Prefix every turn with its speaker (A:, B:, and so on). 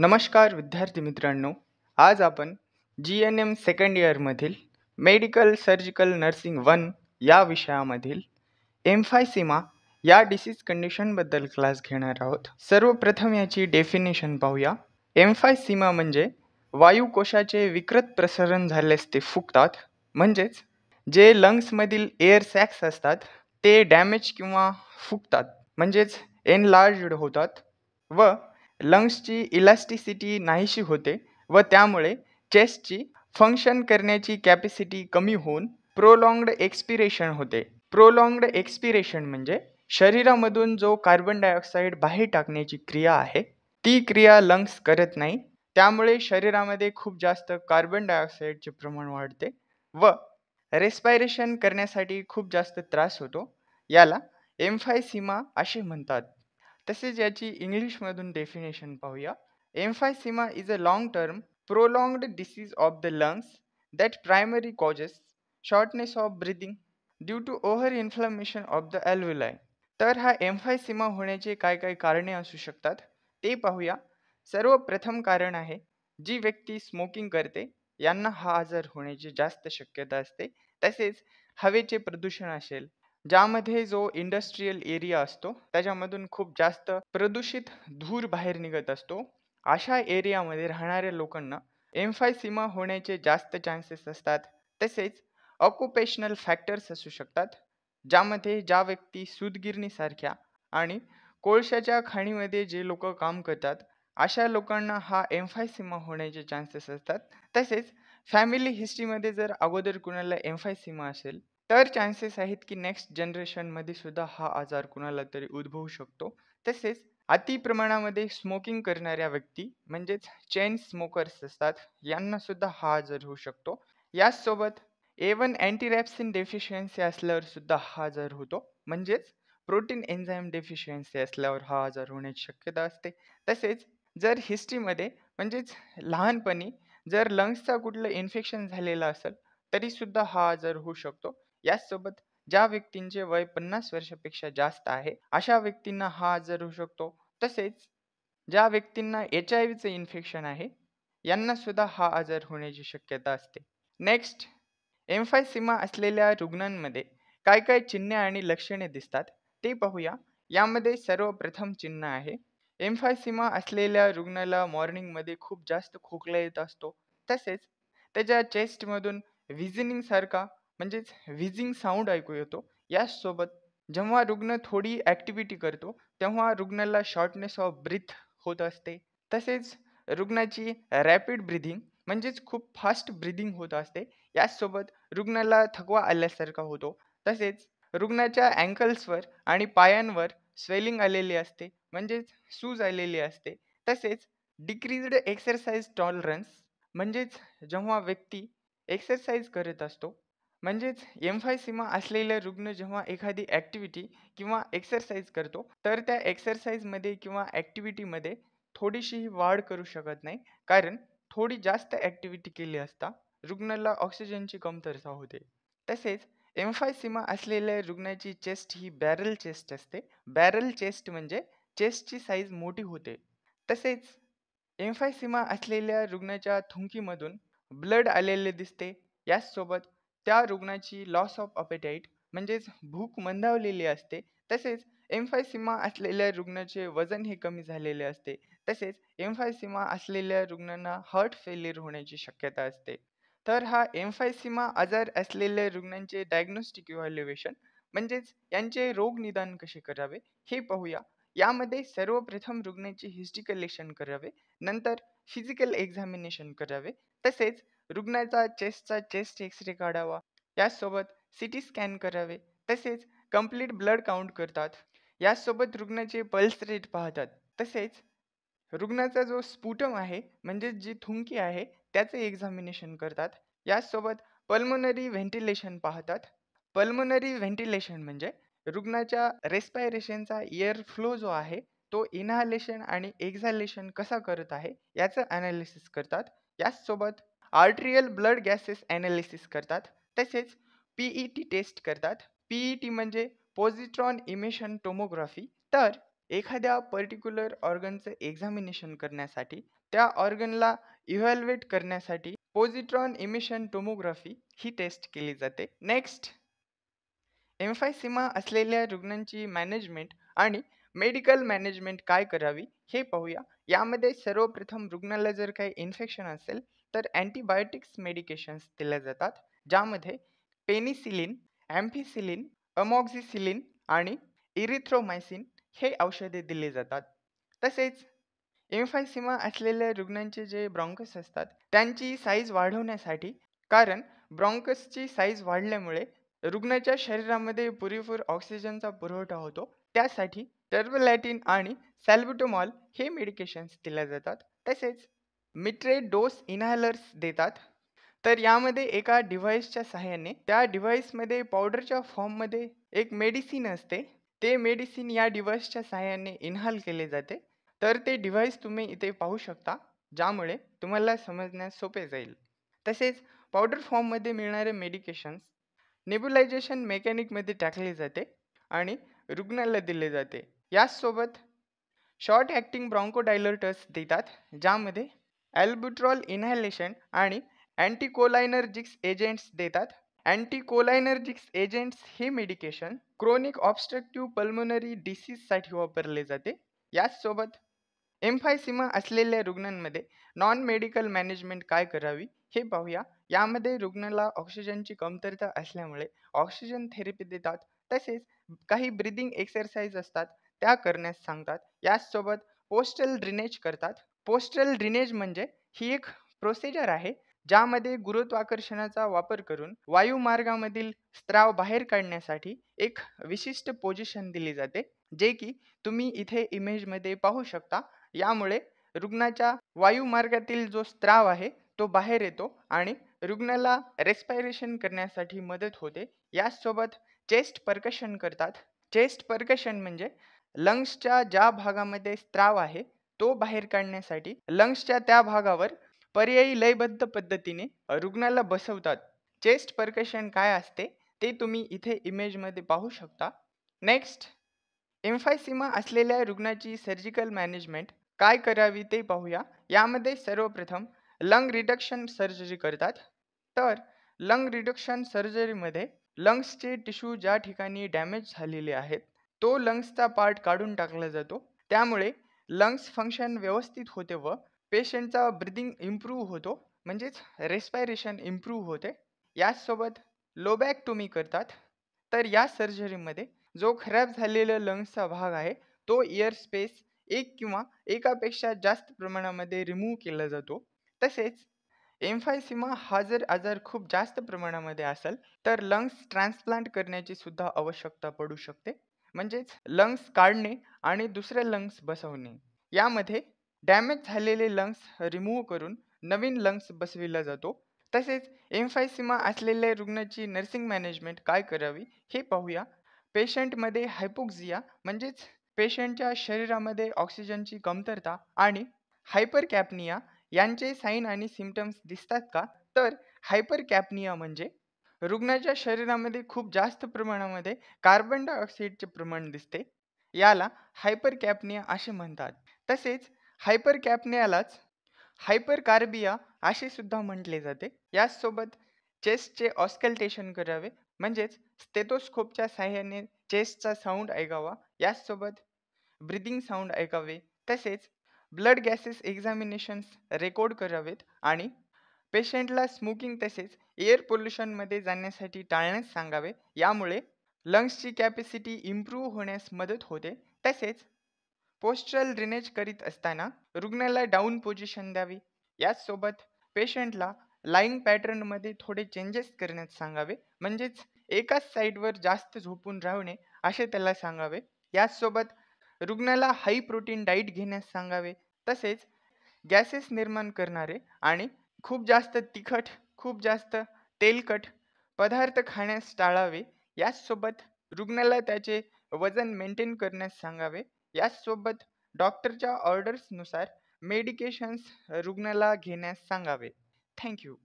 A: नमस्कार विद्यार्थी मित्रांनो. आज आपण GNM सेकंड इयरमधील मेडिकल सर्जिकल नर्सिंग 1 या विषयामधील एम्फायसिमा या डिसीज कंडिशनबद्दल क्लास घेणार आहोत. सर्वप्रथम याची डेफिनेशन पाहूया. एम्फायसिमा म्हणजे वायुकोशाचे विकृत प्रसरण झाल्यास ते फुगतात, म्हणजेच जे लंग्समधील एअर सॅक्स असतात ते डॅमेज किंवा फुगतात, म्हणजेच एनलार्ज्ड होतात व लंग्सची इलास्टिसिटी नाहीशी होते व त्यामुळे चेस्टची फंक्शन करण्याची कॅपॅसिटी कमी होऊन प्रोलॉंग्ड एक्सपिरेशन होते. प्रोलॉंग्ड एक्सपिरेशन म्हणजे शरीरामधून जो कार्बन डायऑक्साईड बाहेर टाकण्याची क्रिया आहे ती क्रिया लंग्स करत नाही, त्यामुळे शरीरामध्ये खूप जास्त कार्बन डायऑक्साईडचे प्रमाण वाढते व रेस्पायरेशन करण्यासाठी खूप जास्त त्रास होतो. याला एम्फायसिमा असे म्हणतात. तसेच याची इंग्लिशमधून डेफिनेशन पाहूया. Emphysema is a long term prolonged disease of the lungs that primary causes shortness of breathing due to over inflammation of the alveoli. तर हा एम्फायसिमा होण्याचे काय काय कारणे असू शकतात ते पाहूया. सर्वप्रथम कारण आहे, जी व्यक्ती स्मोकिंग करते यांना हा आजार होण्याची जास्त शक्यता असते. तसेच हवेचे प्रदूषण असेल, ज्यामध्ये जो इंडस्ट्रियल एरिया असतो त्याच्यामधून खूप जास्त प्रदूषित धूर बाहेर निघत असतो, अशा एरियामध्ये राहणाऱ्या लोकांना एम्फायसिमा होण्याचे जास्त चान्सेस असतात. तसेच ऑक्युपेशनल फॅक्टर्स असू शकतात, ज्यामध्ये ज्या व्यक्ती सूतगिरणीसारख्या आणि कोळशाच्या खाणीमध्ये जे लोक काम करतात अशा लोकांना हा एम्फायसिमा होण्याचे चान्सेस असतात. तसेच फॅमिली हिस्ट्रीमध्ये जर अगोदर कुणाला एम्फायसिमा असेल तर चान्सेस आहेत की नेक्स्ट जनरेशनमध्ये सुद्धा हा आजार कुणाला तरी उद्भवू शकतो. तसेच अति प्रमाणामध्ये स्मोकिंग करणाऱ्या व्यक्ती म्हणजेच चेन स्मोकर्स असतात यांना सुद्धा हा आजार होऊ शकतो. याचसोबत A1 अँटीरॅप्सिन डेफिशियन्सी असल्यावर सुद्धा हा आजार होतो, म्हणजेच प्रोटीन एन्झाईम डेफिशियन्सी असल्यावर हा आजार होण्याची शक्यता असते. तसेच जर हिस्ट्रीमध्ये म्हणजेच लहानपणी जर लंग्सचा कुठलं इन्फेक्शन झालेलं असेल तरी सुद्धा हा आजार होऊ शकतो. याचसोबत ज्या व्यक्तींचे वय 50 वर्षापेक्षा जास्त आहे अशा व्यक्तींना हा आजार होऊ शकतो. तसेच ज्या व्यक्तींना HIV चे इन्फेक्शन आहे यांना सुद्धा हा आजार होण्याची शक्यता असते. नेक्स्ट, एम्फायसिमा असलेल्या रुग्णांमध्ये काय काय चिन्हे आणि लक्षणे दिसतात ते पाहूया. यामध्ये सर्वप्रथम चिन्ह आहे, एम्फायसिमा असलेल्या रुग्णाला मॉर्निंगमध्ये खूप जास्त खोकला येत असतो. तसेच त्याच्या चेस्टमधून व्हिजनिंग सारखा म्हणजेच व्हिजिंग साऊंड ऐकू येतो. याचसोबत जेव्हा रुग्ण थोडी ॲक्टिव्हिटी करतो तेव्हा रुग्णाला शॉर्टनेस ऑफ ब्रीथ होत असते. तसेच रुग्णाची रॅपिड ब्रिथिंग म्हणजेच खूप फास्ट ब्रिथिंग होत असते. याचसोबत रुग्णाला थकवा आल्यासारखा होतो. तसेच रुग्णाच्या अँकल्सवर आणि पायांवर स्वेलिंग आलेली असते, म्हणजेच सूज आलेली असते. तसेच डिक्रीज्ड एक्सरसाइज टॉलरन्स म्हणजेच जेव्हा व्यक्ती एक्सरसाइज करत असतो, म्हणजेच एम्फायसिमा असलेला रुग्ण जेव्हा एखादी ॲक्टिव्हिटी किंवा एक्सरसाइज करतो तर त्या एक्सरसाइजमध्ये किंवा ॲक्टिव्हिटीमध्ये थोडीशीही वाढ करू शकत नाही, कारण थोडी जास्त ॲक्टिव्हिटी केली असता रुग्णाला ऑक्सिजनची कमतरता होते. तसेच एम्फायसिमा असलेल्या रुग्णाची चेस्ट ही बॅरल चेस्ट असते. बॅरल चेस्ट म्हणजे चेस्टची साईज मोठी होते. तसेच एम्फायसिमा असलेल्या रुग्णाच्या थुंकीमधून ब्लड आलेले दिसते. याचसोबत त्या रुग्णाची लॉस ऑफ अपेटाईट म्हणजेच भूक मंदावलेली असते. तसेच एम्फायसिमा असलेल्या रुग्णाचे वजन हे कमी झालेले असते. तसेच एम्फायसिमा असलेल्या रुग्णांना हार्ट फेल्युअर होण्याची शक्यता असते. तर हा एम्फायसिमा आजार असलेल्या रुग्णांचे डायग्नोस्टिक इव्हॅल्युएशन म्हणजेच यांचे रोग निदान कसे करावे हे पाहूया. यामध्ये सर्वप्रथम रुग्णाची हिस्ट्री कलेक्शन करावे, नंतर फिजिकल एक्झामिनेशन करावे, तसेच रुग्णाचा चेस्टचा चेस्ट एक्सरे काढावा, याचसोबत सिटी स्कॅन करावे, तसेच कंप्लीट ब्लड काउंट करतात, याचसोबत रुग्णाचे पल्स रेट पाहतात. तसेच रुग्णाचा जो स्पुटम आहे म्हणजेच जी थुंकी आहे त्याचे एक्झामिनेशन करतात. याचसोबत पल्मोनरी व्हेंटिलेशन पाहतात. पल्मोनरी व्हेंटिलेशन म्हणजे रुग्णाच्या रेस्पायरेशनचा एअर फ्लो जो आहे तो इनहालेशन आणि एक्झालेशन कसा करत आहे याचं ॲनालिसिस करतात. याचसोबत आर्ट्रियल ब्लड गॅसेस ॲनालिसिस करतात. तसेच PET टेस्ट करतात. PET म्हणजे पॉझिट्रॉन इमिशन टोमोग्राफी. तर एखाद्या पर्टिक्युलर ऑर्गनचं एक्झामिनेशन करण्यासाठी, त्या ऑर्गनला इव्हॅल्युएट करण्यासाठी पोझिट्रॉन इमिशन टोमोग्राफी ही टेस्ट केली जाते. नेक्स्ट, एम्फायसिमा असलेल्या रुग्णांची मॅनेजमेंट आणि मेडिकल मॅनेजमेंट काय करावी हे पाहूया. यामध्ये सर्वप्रथम रुग्णाला जर काही इन्फेक्शन असेल तर अँटीबायोटिक्स मेडिकेशन्स दिल्या जातात, ज्यामध्ये पेनिसिलिन, ॲम्फिसिलिन, अमॉक्झिसिलिन आणि इरिथ्रोमायसिन हे औषधे दिली जातात. तसेच एम्फायसिमा असलेल्या रुग्णांचे जे ब्रॉन्कस असतात त्यांची साईज वाढवण्यासाठी, कारण ब्रॉन्कसची साईज वाढल्यामुळे रुग्णाच्या शरीरामध्ये पुरेपूर ऑक्सिजनचा पुरवठा होतो, त्यासाठी टर्बलॅटिन आणि सॅल्ब्युटामॉल हे मेडिकेशन्स दिल्या जातात. तसेच मिट्रेट डोस इनहेलर्स देतात. तर यामध्ये एका डिव्हाइसच्या सहाय्याने, त्या डिव्हाइसमध्ये पावडरच्या फॉर्ममध्ये एक मेडिसिन असते, ते मेडिसिन या डिव्हाइसच्या सहाय्याने इनहेल केले जाते. तर ते डिव्हाइस तुम्ही इथे पाहू शकता, ज्यामुळे तुम्हाला समजण्यास सोपे जाईल. तसेच पावडर फॉर्ममध्ये मिळणारे मेडिकेशन्स नेब्युलायझेशन मेकॅनिकमध्ये टाकले जाते आणि रुग्णाला दिले जाते. याचसोबत शॉर्ट ॲक्टिंग ब्रॉन्कोडायलर्टर्स देतात, ज्यामध्ये ॲल्ब्युट्रॉल इनहेलेशन आणि अँटीकोलायनर्जिक्स एजंट्स देतात. अँटीकोलायनर्जिक्स एजंट्स हे मेडिकेशन क्रोनिक ऑब्स्ट्रक्टिव्ह पल्मोनरी डिसीजसाठी वापरले जाते. याचसोबत एम्फायसिमा असलेल्या रुग्णांमध्ये नॉन मेडिकल मॅनेजमेंट काय करावी हे पाहूया. यामध्ये रुग्णाला ऑक्सिजनची कमतरता असल्यामुळे ऑक्सिजन थेरपी देतात. तसेच काही ब्रीदिंग एक्सरसाइज असतात त्या करण्यास सांगतात. याचसोबत पोस्टल ड्रेनेज करतात. पोस्टल ड्रेनेज म्हणजे ही एक प्रोसिजर आहे, ज्यामध्ये गुरुत्वाकर्षणाचा वापर करून वायुमार्गामधील स्त्राव बाहेर काढण्यासाठी एक विशिष्ट पोझिशन दिली जाते, जे की तुम्ही इथे इमेजमध्ये पाहू शकता. यामुळे रुग्णाच्या वायुमार्गातील जो स्त्राव आहे तो बाहेर येतो आणि रुग्णाला रेस्पिरेशन करण्यासाठी मदत होते. याचसोबत चेस्ट परकशन करतात. चेस्ट परकशन म्हणजे लंग्सच्या ज्या भागामध्ये स्त्राव आहे तो बाहेर काढण्यासाठी लंग्सच्या त्या भागावर पर्यायी लयबद्ध पद्धतीने रुग्णाला बसवतात. चेस्ट परकशन काय असते ते तुम्ही इथे इमेजमध्ये पाहू शकता. नेक्स्ट, एम्फायसिमा असलेल्या रुग्णाची सर्जिकल मॅनेजमेंट काय करावी ते पाहूया. यामध्ये सर्वप्रथम लंग रिडक्शन सर्जरी करतात. तर लंग रिडक्शन सर्जरीमध्ये लंग्सचे टिश्यू ज्या ठिकाणी डॅमेज झालेले आहेत तो लंग्सचा पार्ट काढून टाकला जातो. त्यामुळे लंग्स फंक्शन व्यवस्थित होते व पेशंटचा ब्रिदिंग इम्प्रूव्ह होतो, म्हणजेच रेस्पिरेशन इम्प्रूव्ह होते. याचसोबत लोबॅक्टोमी करतात. तर या सर्जरीमध्ये जो खराब झालेला लंग्सचा भाग आहे तो इयर स्पेस एक किंवा एकापेक्षा जास्त प्रमाणामध्ये रिमूव्ह केला जातो. तसेच एम्फायसिमा हा जर आजार खूप जास्त प्रमाणामध्ये असेल तर लंग्स ट्रान्सप्लांट करण्याची सुद्धा आवश्यकता पडू शकते, म्हणजेच लंग्स काढणे आणि दुसरे लंग्स बसवणे. यामध्ये डॅमेज झालेले लंग्स रिमूव्ह करून नवीन लंग्स बसविला जातो. तसेच एम्फायसिमा असलेल्या रुग्णाची नर्सिंग मॅनेजमेंट काय करावी हे पाहूया. पेशंटमध्ये हायपोक्सिया म्हणजेच पेशंटच्या शरीरामध्ये ऑक्सिजनची कमतरता आणि हायपर कॅपनिया यांचे साईन आणि सिम्पटम्स दिसतात का? तर हायपर कॅपनिया म्हणजे रुग्णाच्या शरीरामध्ये खूप जास्त प्रमाणामध्ये कार्बन डायऑक्साईडचे प्रमाण दिसते, याला हायपर कॅपनिया असे म्हणतात. तसेच हायपर कॅपनियालाच हायपरकार्बिया असे सुद्धा म्हटले जाते. याचसोबत चेस्टचे ऑस्कल्टेशन करावे, म्हणजेच स्टेथोस्कोपच्या साहाय्याने चेस्टचा साऊंड ऐकावा. याचसोबत ब्रीदिंग साऊंड ऐकावे. तसेच ब्लड गॅसेस एक्झामिनेशन्स रेकॉर्ड करावेत आणि पेशंटला स्मोकिंग तसेच एअर पोल्युशनमध्ये जाण्यासाठी टाळण्यास सांगावे. यामुळे लंग्सची कॅपॅसिटी इम्प्रूव्ह होण्यास मदत होते. तसेच पोस्टरल ड्रेनेज करीत असताना रुग्णाला डाऊन पोझिशन द्यावी. याचसोबत पेशंटला लाईंग पॅटर्नमध्ये थोडे चेंजेस करण्यास सांगावे, म्हणजेच एकाच साईडवर जास्त झोपून राहणे असे त्याला सांगावे. याचसोबत रुग्णाला हाय प्रोटीन डाईट घेण्यास सांगावे. तसेच गॅसेस निर्माण करणारे आणि खूप जास्त तिखट, खूप जास्त तेलकट पदार्थ खाण्यास टाळावे. याचसोबत रुग्णाला त्याचे वजन मेंटेन करण्यास सांगावे. याचसोबत डॉक्टरच्या ऑर्डर्सनुसार मेडिकेशन्स रुग्णाला घेण्यास सांगावे. Thank you.